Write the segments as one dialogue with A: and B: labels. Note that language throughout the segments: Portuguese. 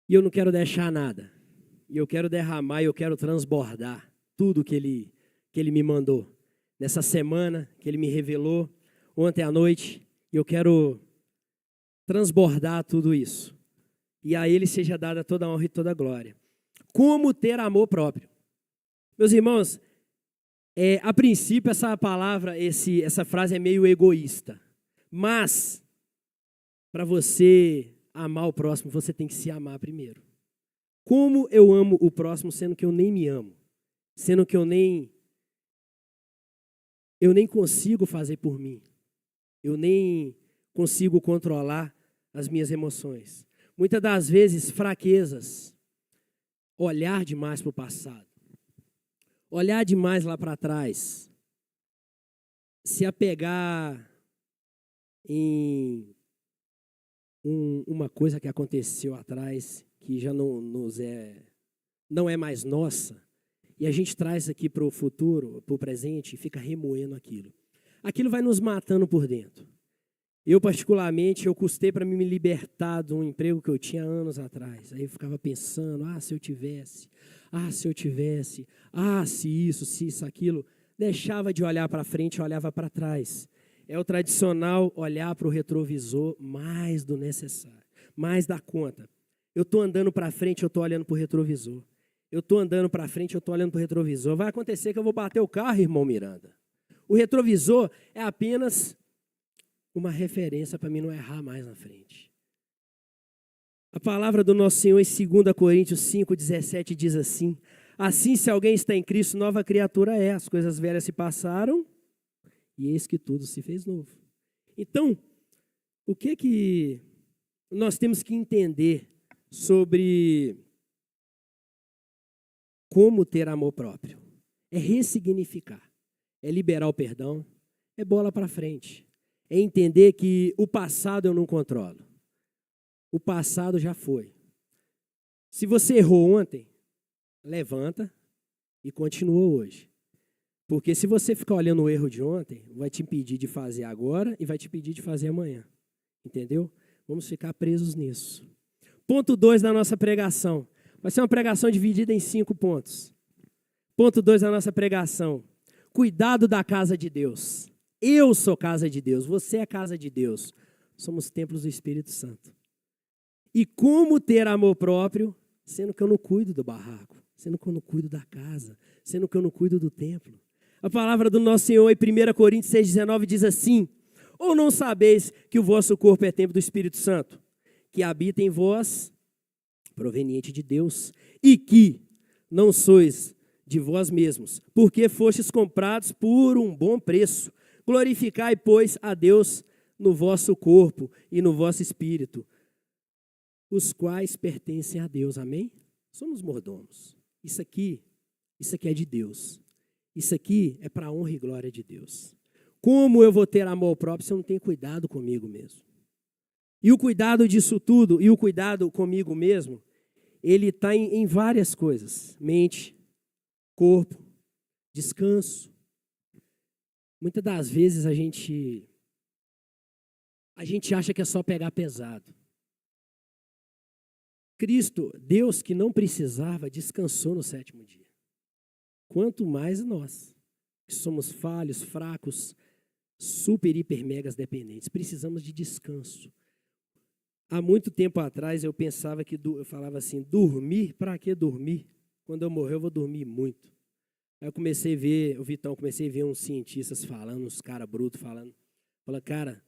A: E eu não quero deixar nada. E eu quero derramar, eu quero transbordar tudo que ele me mandou. Nessa semana que ele me revelou, ontem à noite, eu quero transbordar tudo isso. E a ele seja dada toda a honra e toda a glória. Como ter amor próprio? Meus irmãos, a princípio essa palavra, essa frase é meio egoísta. Mas, para você amar o próximo, você tem que se amar primeiro. Como eu amo o próximo, sendo que eu nem me amo? Sendo que eu nem consigo fazer por mim. Eu nem consigo controlar as minhas emoções. Muitas das vezes, fraquezas, olhar demais para o passado, olhar demais lá para trás, se apegar em uma coisa que aconteceu atrás, que já não é mais nossa, e a gente traz aqui para o futuro, para o presente, e fica remoendo aquilo. Aquilo vai nos matando por dentro. Eu, particularmente, eu custei para me libertar de um emprego que eu tinha anos atrás. Aí eu ficava pensando, se eu tivesse, se isso, aquilo. Deixava de olhar para frente, olhava para trás. É o tradicional olhar para o retrovisor mais do necessário, mais da conta. Eu estou andando para frente, eu estou olhando para o retrovisor. Eu estou andando para frente, eu estou olhando para o retrovisor. Vai acontecer que eu vou bater o carro, irmão Miranda. O retrovisor é apenas uma referência para mim não errar mais na frente. A palavra do nosso Senhor em 2 Coríntios 5,17 diz assim: assim, se alguém está em Cristo, nova criatura é. As coisas velhas se passaram e eis que tudo se fez novo. Então, o que nós temos que entender sobre como ter amor próprio? É ressignificar, é liberar o perdão, é bola para frente. É entender que o passado eu não controlo. O passado já foi. Se você errou ontem, levanta e continua hoje. Porque se você ficar olhando o erro de ontem, vai te impedir de fazer agora e vai te impedir de fazer amanhã. Entendeu? Vamos ficar presos nisso. Ponto 2 da nossa pregação. Vai ser uma pregação dividida em 5 pontos. Ponto 2 da nossa pregação. Cuidado da casa de Deus. Eu sou casa de Deus, você é casa de Deus. Somos templos do Espírito Santo. E como ter amor próprio, sendo que eu não cuido do barraco, sendo que eu não cuido da casa, sendo que eu não cuido do templo. A palavra do nosso Senhor em 1 Coríntios 6,19 diz assim: ou não sabeis que o vosso corpo é templo do Espírito Santo, que habita em vós, proveniente de Deus, e que não sois de vós mesmos, porque fostes comprados por um bom preço. Glorificai, pois, a Deus no vosso corpo e no vosso espírito, os quais pertencem a Deus. Amém? Somos mordomos. Isso aqui é de Deus. Isso aqui é para a honra e glória de Deus. Como eu vou ter amor próprio se eu não tenho cuidado comigo mesmo? E o cuidado disso tudo, e o cuidado comigo mesmo, ele está em várias coisas. Mente, corpo, descanso. Muitas das vezes a gente acha que é só pegar pesado. Cristo, Deus que não precisava, descansou no 7º dia. Quanto mais nós, que somos falhos, fracos, super, hiper, megas dependentes, precisamos de descanso. Há muito tempo atrás eu pensava eu falava assim, dormir, para que dormir? Quando eu morrer eu vou dormir muito. Aí eu comecei a ver, comecei a ver uns cientistas falando, uns caras brutos falando. Fala, cara,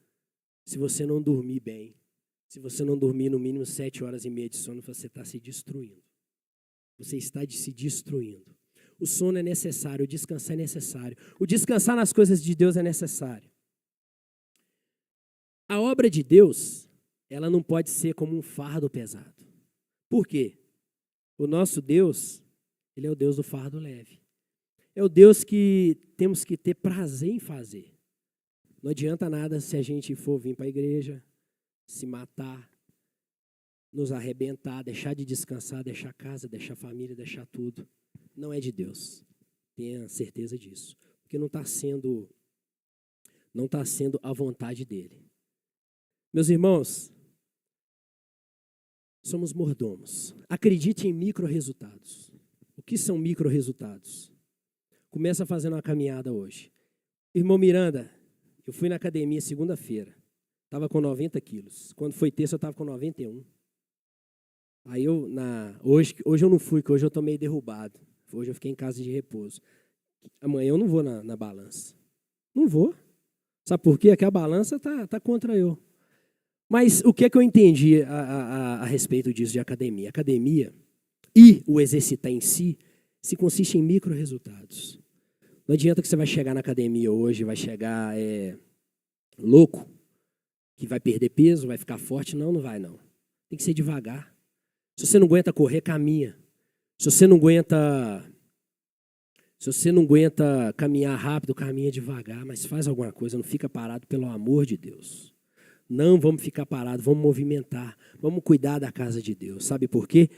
A: se você não dormir bem, se você não dormir no mínimo 7 horas e meia de sono, você está se destruindo. Você está se destruindo. O sono é necessário, o descansar é necessário. O descansar nas coisas de Deus é necessário. A obra de Deus, ela não pode ser como um fardo pesado. Por quê? O nosso Deus, ele é o Deus do fardo leve. É o Deus que temos que ter prazer em fazer. Não adianta nada se a gente for vir para a igreja, se matar, nos arrebentar, deixar de descansar, deixar casa, deixar família, deixar tudo. Não é de Deus. Tenha certeza disso. Porque não está sendo a vontade dele. Meus irmãos, somos mordomos. Acredite em micro-resultados. O que são micro-resultados? Começa fazendo uma caminhada hoje. Irmão Miranda, eu fui na academia segunda-feira. Estava com 90 quilos. Quando foi terça, eu estava com 91. Aí hoje eu não fui, porque hoje eu estou meio derrubado. Hoje eu fiquei em casa de repouso. Amanhã eu não vou na balança. Não vou. Sabe por quê? É que a balança tá contra eu. Mas o que é que eu entendi a respeito disso de academia? Academia e o exercitar em si se consiste em micro-resultados. Não adianta que você vai chegar na academia hoje, vai chegar louco, que vai perder peso, vai ficar forte. Não, não vai não. Tem que ser devagar. Se você não aguenta correr, caminha. Se você não aguenta caminhar rápido, caminha devagar, mas faz alguma coisa, não fica parado, pelo amor de Deus. Não vamos ficar parados, vamos movimentar, vamos cuidar da casa de Deus. Sabe por quê?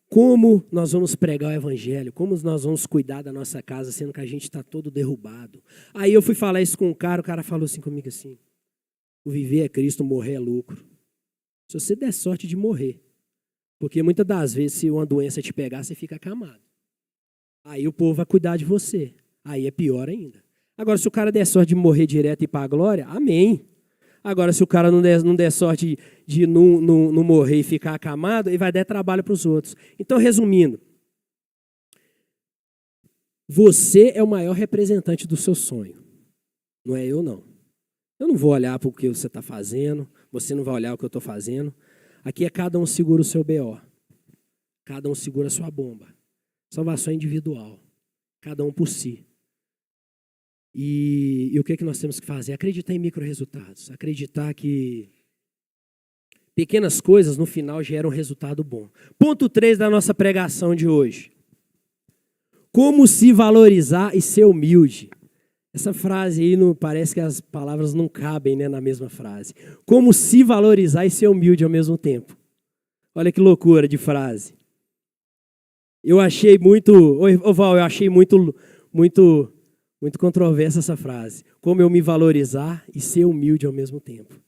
A: Como nós vamos pregar o evangelho, como nós vamos cuidar da nossa casa, sendo que a gente está todo derrubado. Aí eu fui falar isso com o cara falou assim comigo assim, o viver é Cristo, morrer é lucro. Se você der sorte de morrer, porque muitas das vezes se uma doença te pegar, você fica acamado. Aí o povo vai cuidar de você, aí é pior ainda. Agora se o cara der sorte de morrer direto e ir para a glória, amém. Agora, se o cara não der sorte de não morrer e ficar acamado, ele vai dar trabalho para os outros. Então, resumindo, você é o maior representante do seu sonho. Não é eu, não. Eu não vou olhar para o que você está fazendo, você não vai olhar o que eu estou fazendo. Aqui é cada um segura o seu BO. Cada um segura a sua bomba. Salvação individual. Cada um por si. E o que nós temos que fazer? Acreditar em micro-resultados. Acreditar que pequenas coisas no final geram um resultado bom. Ponto 3 da nossa pregação de hoje. Como se valorizar e ser humilde. Essa frase aí, parece que as palavras não cabem, né, na mesma frase. Como se valorizar e ser humilde ao mesmo tempo. Olha que loucura de frase. Eu achei muito... Ô Val, eu achei muito controversa essa frase. Como eu me valorizar e ser humilde ao mesmo tempo.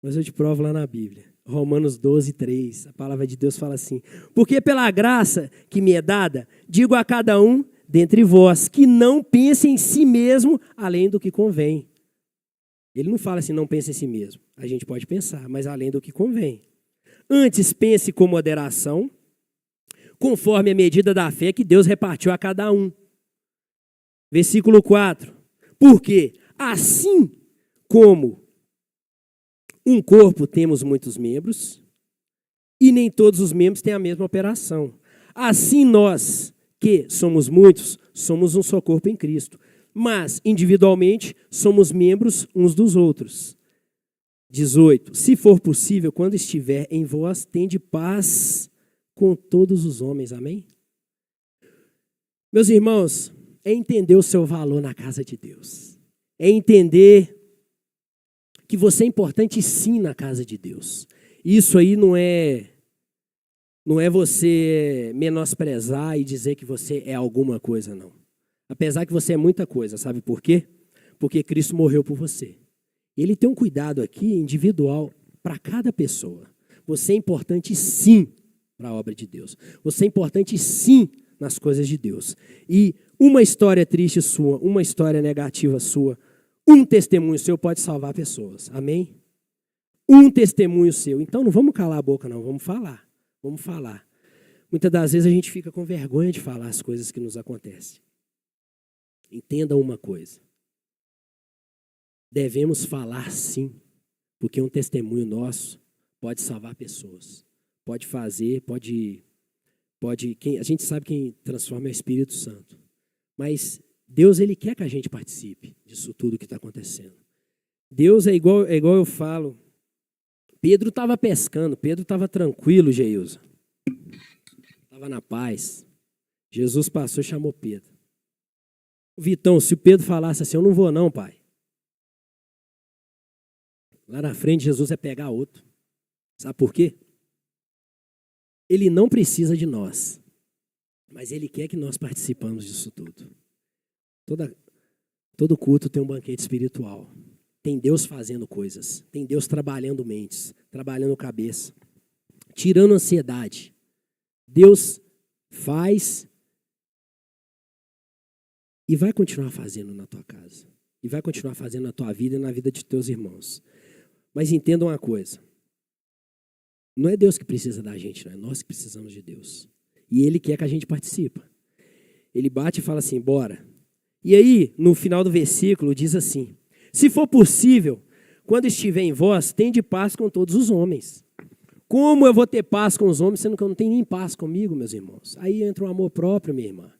A: Mas eu te provo lá na Bíblia. Romanos 12, 3. A palavra de Deus fala assim. Porque pela graça que me é dada, digo a cada um dentre vós, que não pense em si mesmo além do que convém. Ele não fala assim, não pense em si mesmo. A gente pode pensar, mas além do que convém. Antes pense com moderação, conforme a medida da fé que Deus repartiu a cada um. Versículo 4. Porque assim como um corpo temos muitos membros, e nem todos os membros têm a mesma operação. Assim nós, que somos muitos, somos um só corpo em Cristo. Mas, individualmente, somos membros uns dos outros. 18. Se for possível, quando estiver em vós, tende paz com todos os homens. Amém? Meus irmãos, é entender o seu valor na casa de Deus. É entender que você é importante sim na casa de Deus. Isso aí não é você menosprezar e dizer que você é alguma coisa, não. Apesar que você é muita coisa, sabe por quê? Porque Cristo morreu por você. Ele tem um cuidado aqui individual para cada pessoa. Você é importante sim para a obra de Deus. Você é importante sim nas coisas de Deus. E uma história triste sua, uma história negativa sua, um testemunho seu pode salvar pessoas. Amém? Um testemunho seu. Então não vamos calar a boca, não. Vamos falar. Vamos falar. Muitas das vezes a gente fica com vergonha de falar as coisas que nos acontecem. Entenda uma coisa. Devemos falar sim, porque um testemunho nosso pode salvar pessoas. Pode fazer, pode. A gente sabe quem transforma é o Espírito Santo. Mas Deus, Ele quer que a gente participe disso tudo que está acontecendo. Deus é igual eu falo. Pedro estava pescando, Pedro estava tranquilo, Geilza. Estava na paz. Jesus passou e chamou Pedro. Vitão, se o Pedro falasse assim, eu não vou não, pai. Lá na frente, Jesus ia pegar outro. Sabe por quê? Ele não precisa de nós, mas Ele quer que nós participamos disso tudo. Todo culto tem um banquete espiritual. Tem Deus fazendo coisas. Tem Deus trabalhando mentes, trabalhando cabeça, tirando a ansiedade. Deus faz e vai continuar fazendo na tua casa. E vai continuar fazendo na tua vida e na vida de teus irmãos. Mas entenda uma coisa. Não é Deus que precisa da gente, não é nós que precisamos de Deus. E Ele quer que a gente participe. Ele bate e fala assim, bora. E aí, no final do versículo, diz assim, se for possível, quando estiver em vós, tende paz com todos os homens. Como eu vou ter paz com os homens, sendo que eu não tenho nem paz comigo, meus irmãos? Aí entra o amor próprio, minha irmã.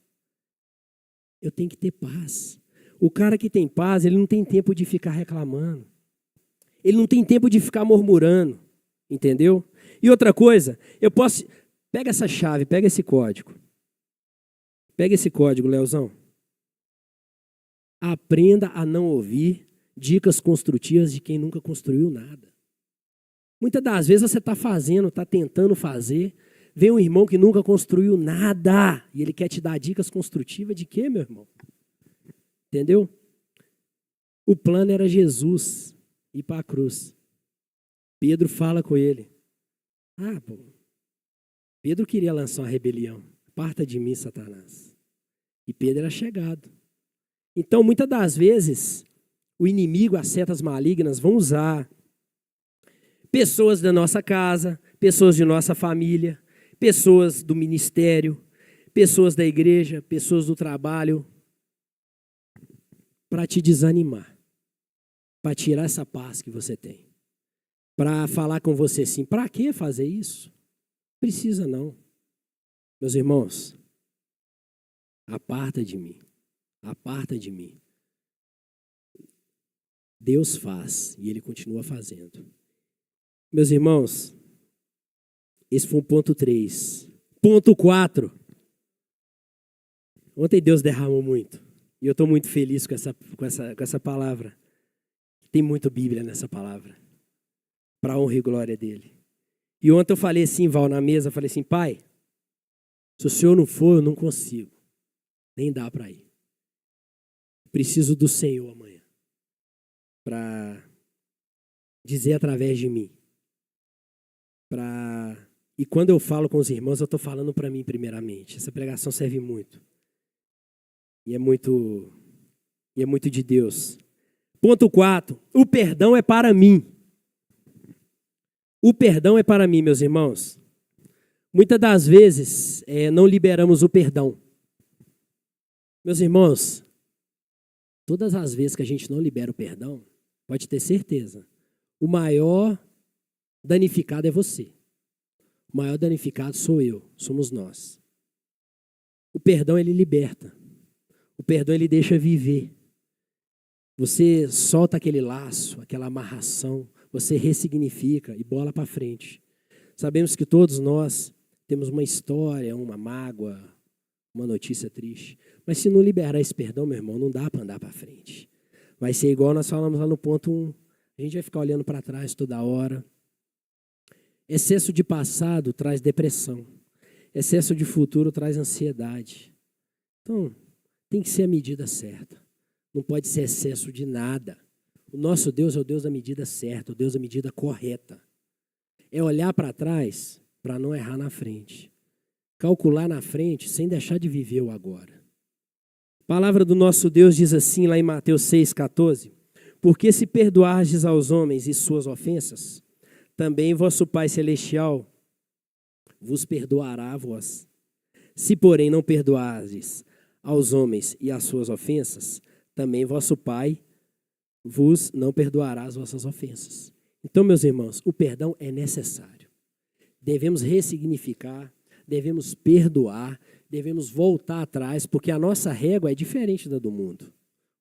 A: Eu tenho que ter paz. O cara que tem paz, ele não tem tempo de ficar reclamando. Ele não tem tempo de ficar murmurando. Entendeu? E outra coisa, eu posso... Pega essa chave, pega esse código. Pega esse código, Leozão. Aprenda a não ouvir dicas construtivas de quem nunca construiu nada. Muitas das vezes você está fazendo, está tentando fazer, vem um irmão que nunca construiu nada e ele quer te dar dicas construtivas de quê, meu irmão? Entendeu? O plano era Jesus ir para a cruz. Pedro fala com ele. Pedro queria lançar uma rebelião. Aparta de mim, Satanás. E Pedro era chegado. Então, muitas das vezes, o inimigo, as setas malignas, vão usar pessoas da nossa casa, pessoas de nossa família, pessoas do ministério, pessoas da igreja, pessoas do trabalho, para te desanimar, para tirar essa paz que você tem, para falar com você assim, para que fazer isso? Precisa não. Meus irmãos, aparta de mim. Aparta de mim. Deus faz e Ele continua fazendo. Meus irmãos, esse foi o ponto 3. Ponto 4. Ontem Deus derramou muito. E eu estou muito feliz com essa palavra. Tem muita Bíblia nessa palavra. Para a honra e glória dEle. E ontem eu falei assim, Val, na mesa, eu falei assim, pai, se o senhor não for, eu não consigo. Nem dá para ir. Preciso do Senhor amanhã. Para dizer através de mim. E quando eu falo com os irmãos, eu estou falando para mim primeiramente. Essa pregação serve muito. E é muito de Deus. Ponto 4. O perdão é para mim. O perdão é para mim, meus irmãos. Muitas das vezes não liberamos o perdão. Meus irmãos, todas as vezes que a gente não libera o perdão, pode ter certeza, o maior danificado é você. O maior danificado sou eu, somos nós. O perdão, ele liberta. O perdão, ele deixa viver. Você solta aquele laço, aquela amarração, você ressignifica e bola para frente. Sabemos que todos nós temos uma história, uma mágoa, uma notícia triste. Mas se não liberar esse perdão, meu irmão, não dá para andar para frente. Vai ser igual nós falamos lá no ponto 1. A gente vai ficar olhando para trás toda hora. Excesso de passado traz depressão. Excesso de futuro traz ansiedade. Então, tem que ser a medida certa. Não pode ser excesso de nada. O nosso Deus é o Deus da medida certa, o Deus da medida correta. É olhar para trás para não errar na frente. Calcular na frente sem deixar de viver o agora. A palavra do nosso Deus diz assim lá em Mateus 6,14. Porque se perdoardes aos homens e suas ofensas, também vosso Pai Celestial vos perdoará a vós. Se, porém, não perdoardes aos homens e as suas ofensas, também vosso Pai vos não perdoará as vossas ofensas. Então, meus irmãos, o perdão é necessário. Devemos ressignificar, devemos perdoar, devemos voltar atrás, porque a nossa régua é diferente da do mundo.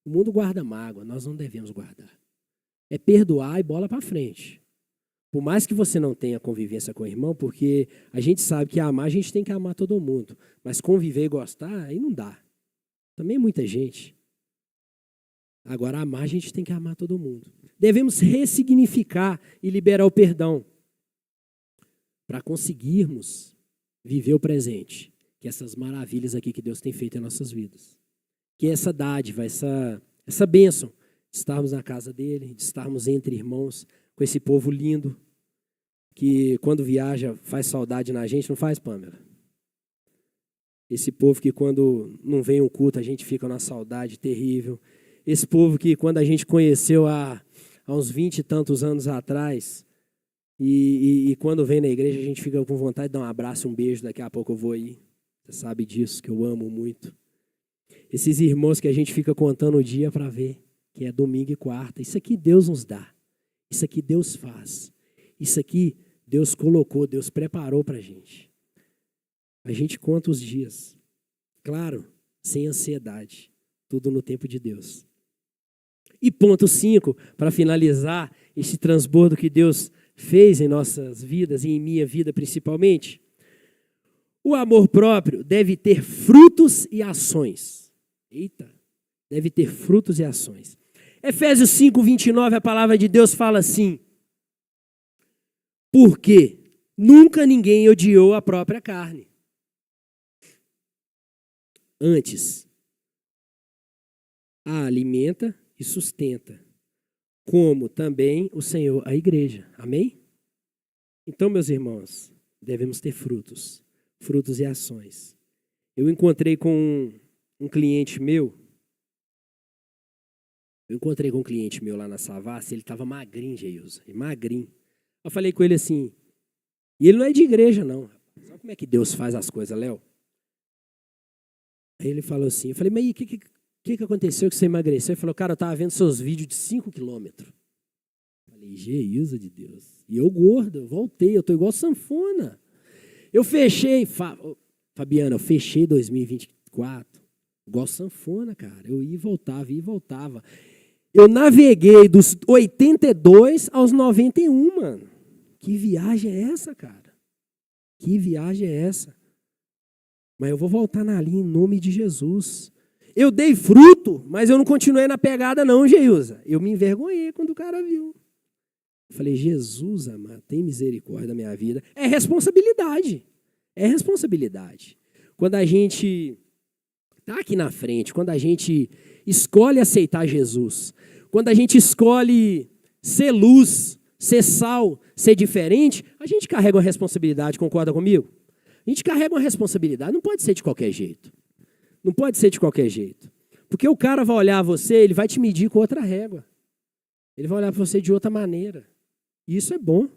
A: O mundo guarda mágoa, nós não devemos guardar. É perdoar e bola para frente. Por mais que você não tenha convivência com o irmão, porque a gente sabe que amar, a gente tem que amar todo mundo. Mas conviver e gostar, aí não dá. Também muita gente. Agora, amar, a gente tem que amar todo mundo. Devemos ressignificar e liberar o perdão para conseguirmos viver o presente, que é essas maravilhas aqui que Deus tem feito em nossas vidas. Que é essa dádiva, essa bênção, de estarmos na casa dele, de estarmos entre irmãos, com esse povo lindo. que quando viaja faz saudade na gente, não faz, Pamela? Esse povo que quando não vem um culto a gente fica numa saudade terrível. Esse povo que quando a gente conheceu há uns 20 e tantos anos atrás, e quando vem na igreja a gente fica com vontade de dar um abraço, um beijo, daqui a pouco eu vou aí. Você sabe disso, que eu amo muito. Esses irmãos que a gente fica contando o dia para ver, que é domingo e quarta. Isso aqui Deus nos dá. Isso aqui Deus faz. Isso aqui Deus colocou, Deus preparou para a gente. A gente conta os dias. Claro, sem ansiedade. Tudo no tempo de Deus. E ponto 5, para finalizar esse transbordo que Deus fez em nossas vidas e em minha vida principalmente. O amor próprio deve ter frutos e ações. Eita, deve ter frutos e ações. Efésios 5, 29, a palavra de Deus fala assim: porque nunca ninguém odiou a própria carne. Antes, a alimenta e sustenta, como também o Senhor a igreja. Amém? Então, meus irmãos, devemos ter frutos e ações. Eu encontrei com um cliente meu. Lá na Savassi, ele estava magrinho, Geilza, magrinho. Eu falei com ele assim, e ele não é de igreja, não. Sabe como é que Deus faz as coisas, Léo? Aí ele falou assim, eu falei, mas o que aconteceu que você emagreceu? Ele falou, cara, eu estava vendo seus vídeos de 5 quilômetros. Eu falei, Geilza de Deus. E eu gordo, eu voltei, eu tô igual sanfona. Eu fechei, Fabiana, eu fechei 2024 igual sanfona, cara. Eu ia e voltava. Eu naveguei dos 82 aos 91, mano. Que viagem é essa, cara? Que viagem é essa? Mas eu vou voltar na linha em nome de Jesus. Eu dei fruto, mas eu não continuei na pegada não, Geilza. Eu me envergonhei quando o cara viu. Eu falei, Jesus, amado, tem misericórdia da minha vida. É responsabilidade. É responsabilidade. Quando a gente está aqui na frente, quando a gente escolhe aceitar Jesus, quando a gente escolhe ser luz, ser sal, ser diferente, a gente carrega uma responsabilidade, concorda comigo? A gente carrega uma responsabilidade, não pode ser de qualquer jeito. Não pode ser de qualquer jeito. Porque o cara vai olhar você, ele vai te medir com outra régua. Ele vai olhar para você de outra maneira. E isso é bom.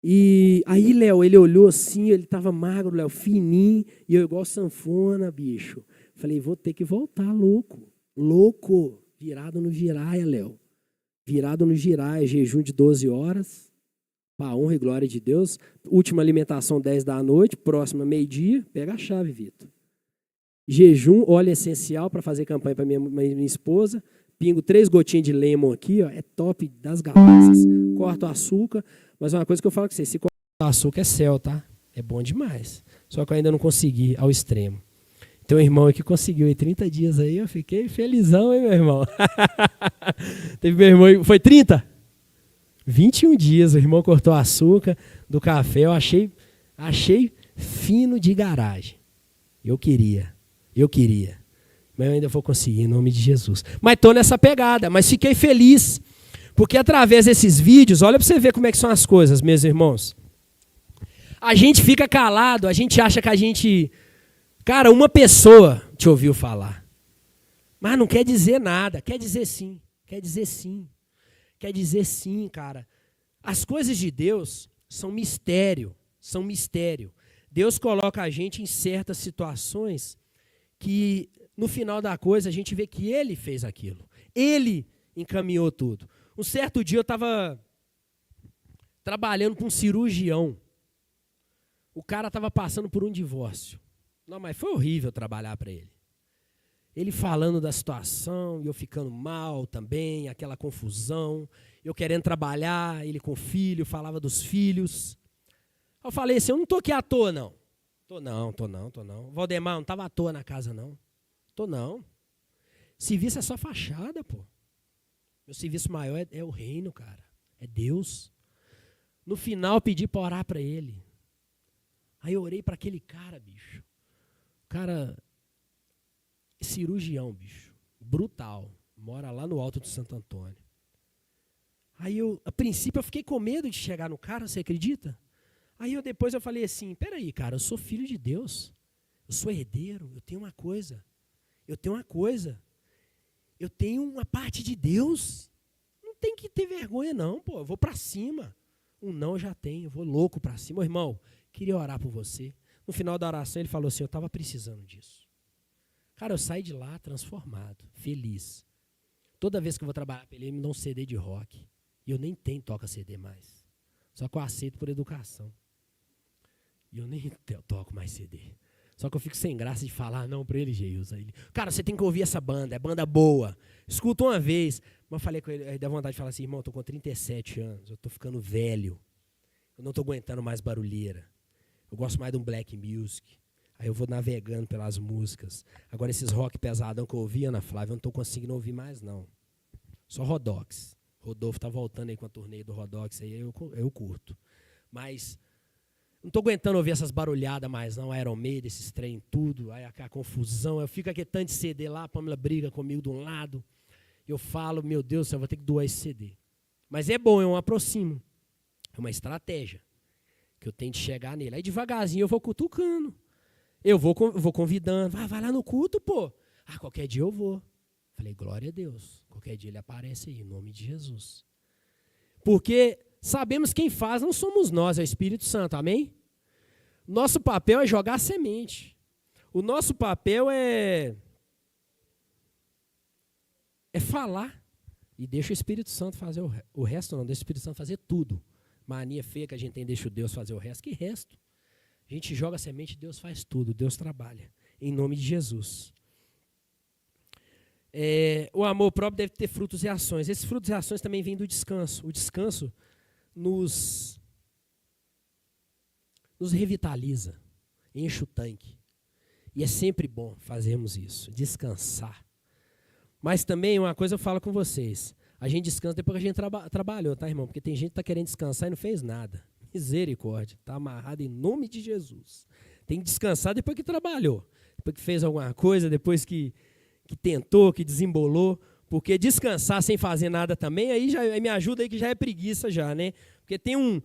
A: E aí, Léo, ele olhou assim, ele estava magro, Léo, fininho, e eu igual sanfona, bicho. Falei, vou ter que voltar, louco, virado no giraia, Léo. Virado no giraia, jejum de 12 horas, para honra e glória de Deus. Última alimentação 10 da noite, próxima meio-dia, pega a chave, Vitor. Jejum, óleo essencial para fazer campanha para minha esposa. Pingo 3 gotinhas de lemon aqui, ó, é top das galáxias. Corto o açúcar, mas uma coisa que eu falo com você, se cortar o açúcar é céu, tá? É bom demais. Só que eu ainda não consegui ao extremo. Tem um irmão que conseguiu em 30 dias aí, eu fiquei felizão, hein, meu irmão? Teve meu irmão, foi 30? 21 dias, o irmão cortou o açúcar do café, eu achei fino de garagem. Eu queria. Mas eu ainda vou conseguir, em nome de Jesus. Mas estou nessa pegada, mas fiquei feliz, porque através desses vídeos, olha para você ver como é que são as coisas, meus irmãos. A gente fica calado, a gente acha que a gente... Cara, uma pessoa te ouviu falar, mas não quer dizer nada, quer dizer sim, cara. As coisas de Deus são mistério. Deus coloca a gente em certas situações que, no final da coisa, a gente vê que Ele fez aquilo. Ele encaminhou tudo. Um certo dia eu estava trabalhando com um cirurgião. O cara estava passando por um divórcio. Não, mas foi horrível trabalhar para ele. Ele falando da situação, e eu ficando mal também, aquela confusão. Eu querendo trabalhar, ele com filho, falava dos filhos. Eu falei assim, eu não estou aqui à toa, não. Tô não. Valdemar, não estava à toa na casa, não. Tô não. Serviço é só fachada, pô. Meu serviço maior é o reino, cara. É Deus. No final, pedi para orar para ele. Aí eu orei para aquele cara, bicho. Cara, cirurgião, bicho. Brutal. Mora lá no Alto de Santo Antônio. Aí a princípio, eu fiquei com medo de chegar no cara, você acredita? Aí depois eu falei assim, peraí, cara, eu sou filho de Deus. Eu sou herdeiro, eu tenho uma coisa. Eu tenho uma parte de Deus. Não tem que ter vergonha não, pô. Eu vou para cima. Um não eu já tenho, eu vou louco para cima. Ô, irmão, queria orar por você. No final da oração ele falou assim, eu estava precisando disso. Cara, eu saí de lá transformado, feliz. Toda vez que eu vou trabalhar para ele me dá um CD de rock. E eu nem tenho toca CD mais. Só que eu aceito por educação. E eu nem toco mais CD. Só que eu fico sem graça de falar não para ele, Geilson. Cara, você tem que ouvir essa banda, é banda boa. Escuta uma vez. Mas eu falei com ele, aí dá vontade de falar assim, irmão, eu tô com 37 anos, eu tô ficando velho. Eu não tô aguentando mais barulheira. Eu gosto mais de um black music. Aí eu vou navegando pelas músicas. Agora esses rock pesadão que eu ouvia, Ana Flávia, eu não tô conseguindo ouvir mais, não. Só Rodox. Rodolfo tá voltando aí com a turnê do Rodox, aí eu curto. Mas não estou aguentando ouvir essas barulhadas mais, não. Iron Maiden, esses trem, tudo. Aí a confusão. Eu fico aqui tanto de CD lá, a Pamela briga comigo de um lado. Eu falo, meu Deus, eu vou ter que doar esse CD. Mas é bom, eu aproximo. É uma estratégia que eu tenho de chegar nele. Aí devagarzinho eu vou cutucando. Eu vou convidando. Vai lá no culto, pô. Qualquer dia eu vou. Falei, glória a Deus. Qualquer dia ele aparece aí, em nome de Jesus. Porque sabemos quem faz não somos nós, é o Espírito Santo, amém? Nosso papel é jogar semente. O nosso papel é falar. E deixa o Espírito Santo fazer o resto, não, deixa o Espírito Santo fazer tudo. Mania feia que a gente tem, deixa o Deus fazer o resto. Que resto? A gente joga semente, Deus faz tudo, Deus trabalha. Em nome de Jesus. O amor próprio deve ter frutos e ações. Esses frutos e ações também vêm do descanso. O descanso nos revitaliza, enche o tanque. E é sempre bom fazermos isso, descansar. Mas também uma coisa eu falo com vocês, a gente descansa depois que a gente trabalhou, tá, irmão? Porque tem gente que está querendo descansar e não fez nada. Misericórdia, está amarrado em nome de Jesus. Tem que descansar depois que trabalhou, depois que fez alguma coisa, depois que tentou, que desembolou. Porque descansar sem fazer nada também, aí me ajuda aí que já é preguiça já, né? Porque tem um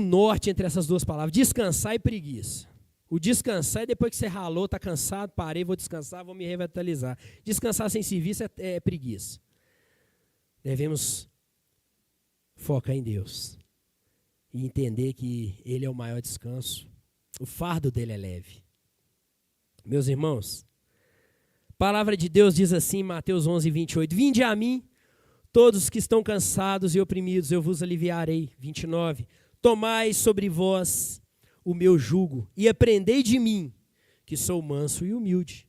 A: norte entre essas duas palavras, descansar e preguiça. O descansar é depois que você ralou, está cansado, parei, vou descansar, vou me revitalizar. Descansar sem serviço é preguiça. Devemos focar em Deus e entender que Ele é o maior descanso. O fardo dele é leve. Meus irmãos, a palavra de Deus diz assim em Mateus 11, 28, vinde a mim, todos que estão cansados e oprimidos, eu vos aliviarei. 29, tomai sobre vós o meu jugo e aprendei de mim, que sou manso e humilde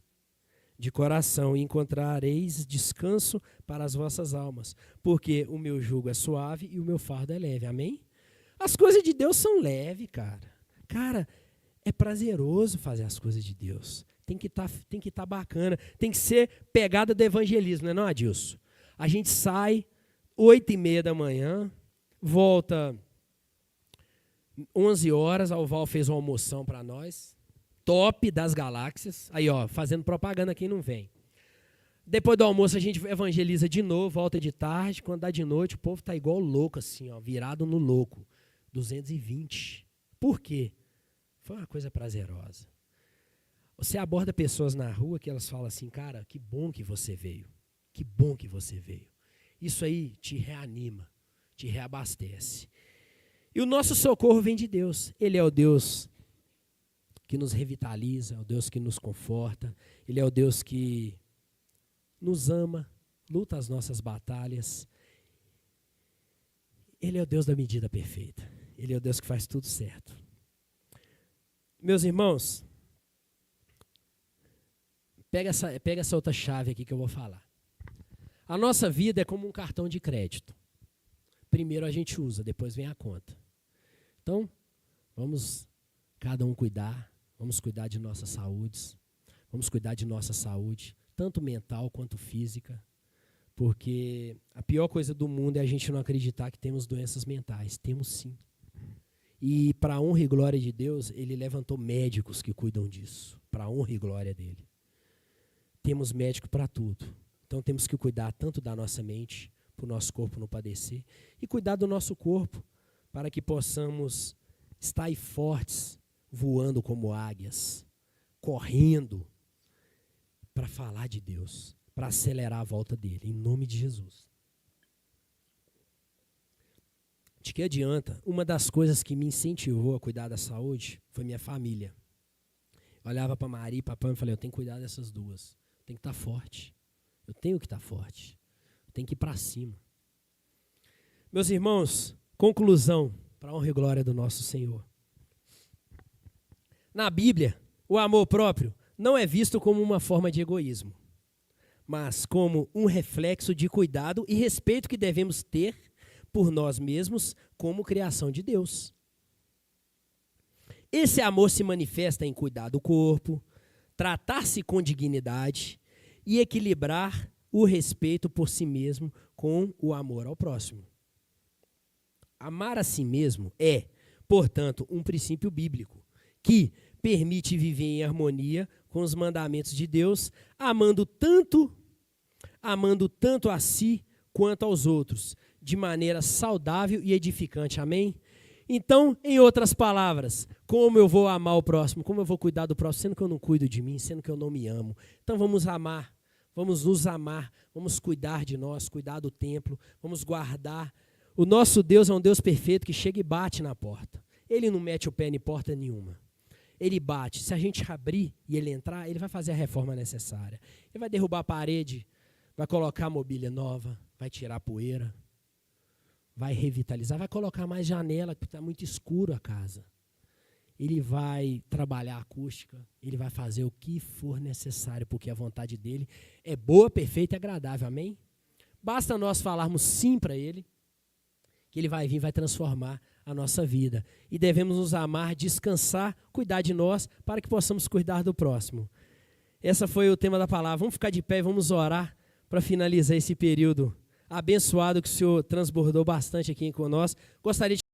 A: de coração, e encontrareis descanso para as vossas almas, porque o meu jugo é suave e o meu fardo é leve. Amém? As coisas de Deus são leves, cara. Cara, é prazeroso fazer as coisas de Deus. Tem que estar bacana. Tem que ser pegada do evangelismo, não é, Adilson? A gente sai 8h30 da manhã, volta 11 horas, a Oval fez uma almoção para nós. Top das galáxias. Aí, ó, fazendo propaganda quem não vem. Depois do almoço a gente evangeliza de novo, volta de tarde. Quando dá de noite, o povo tá igual louco, assim, ó, virado no louco. 220. Por quê? Foi uma coisa prazerosa. Você aborda pessoas na rua que elas falam assim, cara, que bom que você veio. Que bom que você veio. Isso aí te reanima, te reabastece. E o nosso socorro vem de Deus. Ele é o Deus que nos revitaliza, é o Deus que nos conforta. Ele é o Deus que nos ama, luta as nossas batalhas. Ele é o Deus da medida perfeita. Ele é o Deus que faz tudo certo. Meus irmãos, pega essa outra chave aqui que eu vou falar. A nossa vida é como um cartão de crédito. Primeiro a gente usa, depois vem a conta. Então, vamos cada um cuidar, vamos cuidar de nossas saúdes, vamos cuidar de nossa saúde, tanto mental quanto física, porque a pior coisa do mundo é a gente não acreditar que temos doenças mentais. Temos sim. E para a honra e glória de Deus, Ele levantou médicos que cuidam disso, para a honra e glória dEle. Temos médico para tudo. Então temos que cuidar tanto da nossa mente, para o nosso corpo não padecer. E cuidar do nosso corpo, para que possamos estar aí fortes, voando como águias, correndo para falar de Deus, para acelerar a volta dele, em nome de Jesus. De que adianta? Uma das coisas que me incentivou a cuidar da saúde foi minha família. Eu olhava para Maria e papai e falei, eu tenho que cuidar dessas duas. Eu tenho que estar forte. Eu tenho que estar forte. Eu tenho que ir para cima. Meus irmãos, conclusão, para a honra e glória do nosso Senhor. Na Bíblia, o amor próprio não é visto como uma forma de egoísmo, mas como um reflexo de cuidado e respeito que devemos ter por nós mesmos como criação de Deus. Esse amor se manifesta em cuidar do corpo, tratar-se com dignidade e equilibrar o respeito por si mesmo com o amor ao próximo. Amar a si mesmo é, portanto, um princípio bíblico que permite viver em harmonia com os mandamentos de Deus, amando tanto a si quanto aos outros, de maneira saudável e edificante. Amém? Então, em outras palavras, como eu vou amar o próximo? Como eu vou cuidar do próximo, sendo que eu não cuido de mim, sendo que eu não me amo? Então vamos amar, vamos nos amar, vamos cuidar de nós, cuidar do templo, vamos guardar. O nosso Deus é um Deus perfeito que chega e bate na porta. Ele não mete o pé em porta nenhuma. Ele bate. Se a gente abrir e ele entrar, ele vai fazer a reforma necessária. Ele vai derrubar a parede, vai colocar a mobília nova, vai tirar a poeira, vai revitalizar, vai colocar mais janela, porque está muito escuro a casa. Ele vai trabalhar a acústica, ele vai fazer o que for necessário, porque a vontade dele é boa, perfeita e agradável, amém? Basta nós falarmos sim para ele, que ele vai vir e vai transformar a nossa vida. E devemos nos amar, descansar, cuidar de nós, para que possamos cuidar do próximo. Esse foi o tema da palavra. Vamos ficar de pé e vamos orar para finalizar esse período abençoado que o Senhor transbordou bastante aqui conosco. Gostaria de